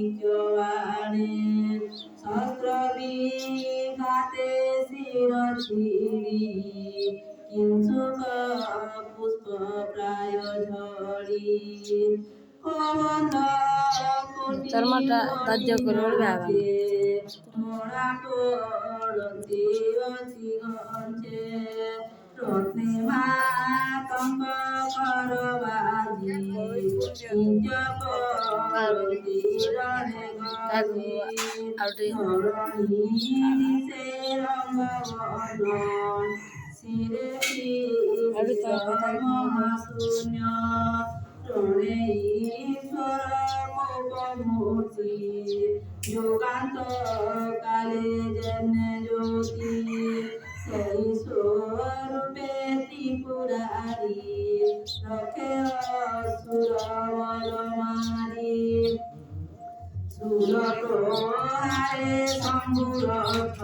চক্রকূটাতদিক্যবাণে শস্ত্রবিঘাতে শিরছিরি কিংসুক পুষ্প প্রায় ঝড়ি ধরা পড়তে অছি ঘঞ্চে রত্নে মাতঙ্গ করবাজি নিজ পড়তে রণে গজি ধরণী সে রঙ্গবর্ণ শিরে মহাশূন্য রণে ঈশ্বর কোপমূর্তি যোগান্ত কালে যেন জ্যোতি সেই স্বরূপে ত্রিপুরারি রক্ষে অসুর বল মারি সুর প্রহারে শম্ভুরথ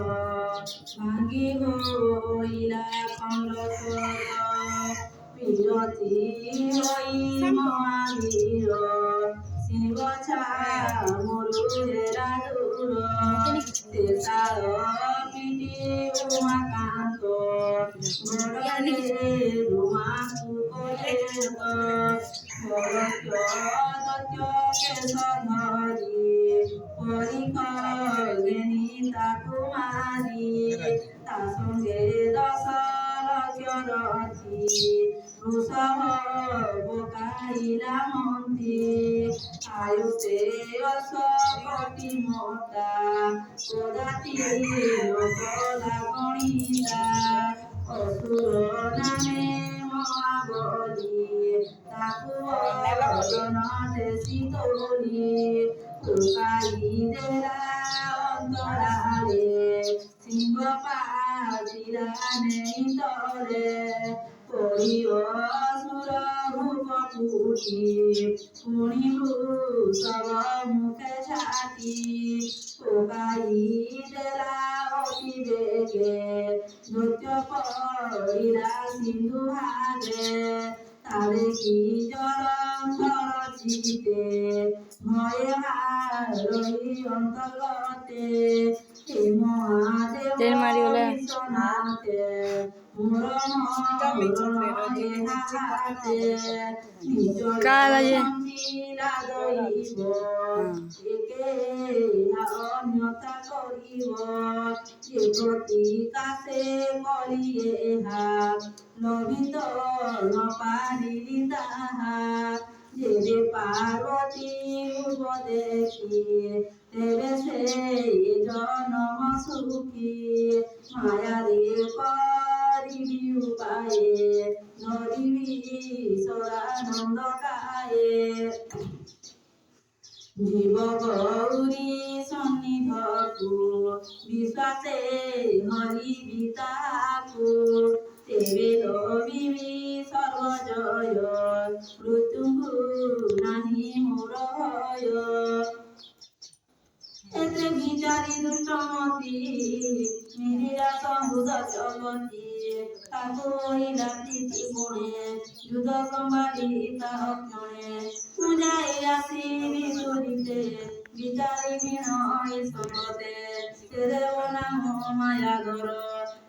ভাঙ্গি হইলা খণ্ডস্বর বিরতি হই মহাবীর শিব মরুহেরা দূর তেসার পিটি উমাকান্ত বড়ে রুমা সুকলেন্দ বরক্য দত্য কেশ ধরি পরিকর্গেনি তাকু মারি তা সঙ্গে দশ লক্ষ রথি বৃষভ বকাইলা মন্ত্রী আয়ুতে অশোকটি মতা কদাতি নকলা গণিতা অসুর নামে মহাবলী তাকু অর্জুন দেশি তোলি তোকাই দেলা অন্তরালে সিংহ পাচিরা নেই তরে অসুর রূপ কুটি পুণি সব মুখে ছাতি তোকাই দেলা অতি বেগে নৃত্য পড়িলা সিন্ধু ভাগে তারে কি জলন্ধর চিতে ভয়ে হারই অন্তর্গতে হে মহাদেব বিশ্বনাথে অন্যতা করিব কাছে করিয়ে হাত লভিত নপারিলি তাহা যেবে পার্বতী রূপ দেখি তেবে সেই জনম সুখী মায়ারে করিবি উপায়ে নরিবি সদানন্দ কায়ে জীব গৌরী সন্নিধকু বিশ্বাসে হরিবি তাহাকু তেবে লভিবি সর্বজয় মৃত্যুঙ্গু নাহি মোর ভয় এতে বিচারি দুষ্টমতি মিলিরা সম্ভুত জগতি তাকু হইলা তিথি গুণে যুদ্ধ সম্ভারি তাহ ক্ষণে পূজাই আসি বিচরিতে বিচারি বিনয় সঙ্গতে দেব নাম মায়াগর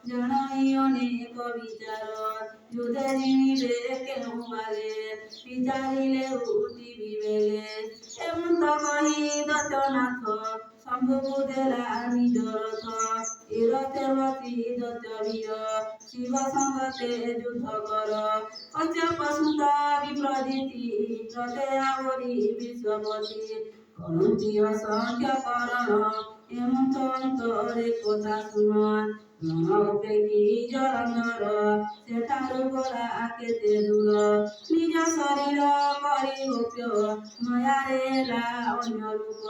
জনই অনেক বিচার যুদ্ধে জিনিবে কেউ বাগে বিচারিলে উঠি বিবেগে এমন তো কহি দত্তনাথ শম্ভু দেলা নিজ রথ এ রথের বতি দত্ত বীর শিব সঙ্গতে যুদ্ধ কর কচ্ছপ সুত বিপ্রদিতি রথে আবরি বিশ্বপতি করুতি অসংখ্য করণ এমন অন্তরে কথা শুণ মহাপ্রেমী জলন্ধর সেঠাରୁ গলা কেତେ ଦୂର ନିଜ ଶରୀର କରି ଗୋପ୍ୟ ମାୟାରେ ହେଲା ଅନ୍ୟ ରୂପ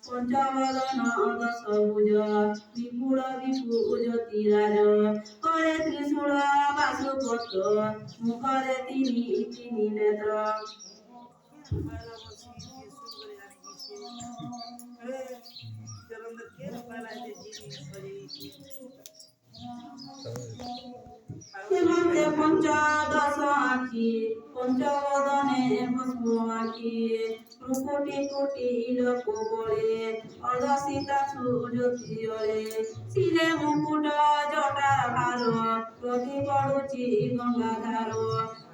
ପଞ୍ଚବଦନ ଦଶଭୁଜ ବିପୁଳ ବିପୁଜ୍ୟତିରାଜ କରେ ତ୍ରିଶୂଳ ବାସୁପତ୍ର ମୁଖରେ ତିନି ତିନି ନେତ୍ର হেমন্তে পঞ্চদশ আঁখি পঞ্চবদনে ভস্ম আঁখি প্রকোটি কোটি লোক বলে অর্ধসীতা সুজ্যোতি অলে শিরে মুকুট জটা ভার প্রতি পড়ুচি গঙ্গাধার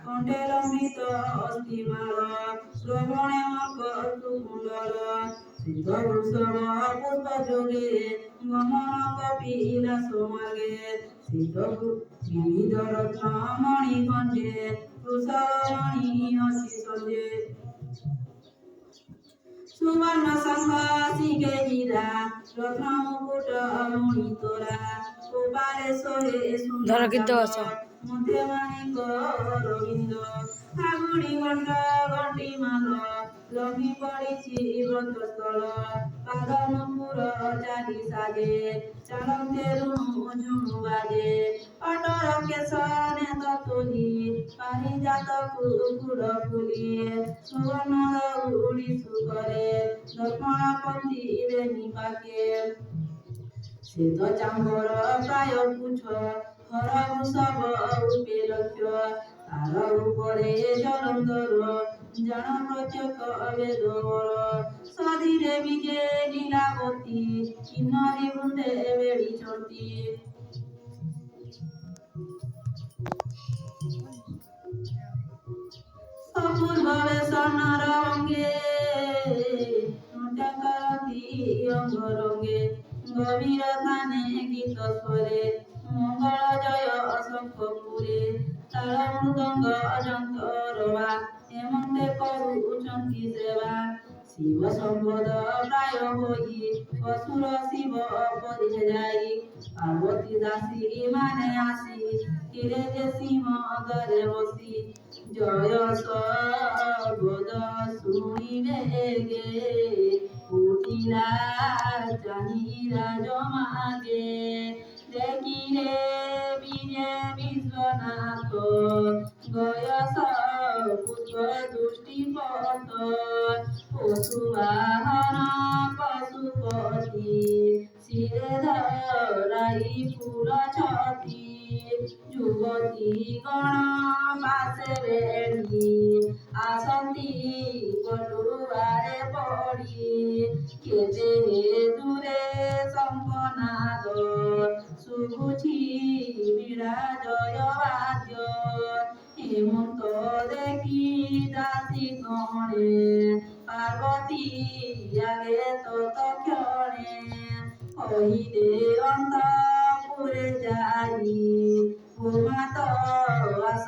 কণ্ঠে লম্বিত অস্থিমাল শ্রবণে মকরকুণ্ডল সিদ্ধভূষণ পুষ্প যোগে গমন কপিলাস মার্গে বিবিধ রত্ন মণি গঞ্জে তুষারমণি অসি সঞ্জে সুবর্ণ শঙ্খ শিখে হীরা রত্ন মুকুট মণি তোরা কপালে সোহে সুন্দর মধ্যে মানিক রবীন্দ আগুড়ি গণ্ড গণ্টি মাল লম্বি পড়িছি ব্রতস্থল পাদ নপুর চারি সাজে চালন্তে ঝুমু বাজে অটর কেশনে ততুলি পারিজাত কুকুর ফুলি সুবর্ণ উড়ি সুকরে দর্পণপন্থী বেনি পাকে শ্বেত চাম্বর প্রায় পুছ হর বৃষভ রূপে লক্ষ্য তার উপরে জলন্ধর জান প্রত্যক্ষ বেদবর সধীরে বিজে লীলাবতী কিন্নরী বৃন্দে বেড়ি চলতি অপূর্ববে স্বর্ণর অঙ্গে করতি অঙ্গরঙ্গে গভীর স্থানে গীত স্বরে মঙ্গল জয় অশঙ্খপুরে তাল মৃদঙ্গ যন্ত্রবা হেমন্তে করুচন্তি সেবা শিব সম্পদ প্রায় হই অসুর শিব পদে যাই পার্বতী দাসী মানে আসি তীরে যে সিংহ দরে বসি জয় সর্বদ শুনিবে গে উঠিলা চাহিলা জমাগে দেখিলে বিজে বিশ্বনাথ গয়স পুত্র দুষ্টিপথ পশুবাহন পশুপতি শিরে ধরাই পুর ছতি যুবতী গণ পাশে বেড়ি আসন্তি পটুয়ারে পড়ি কেতে দূরে শঙ্খনাদ শুভুছি বিড়া জয় বাদ্য হেমন্ত দেখি দাসী গণে পার্বতী আগে ততক্ষণে কহিলে অন্তপুরে যাই ভূমাত আস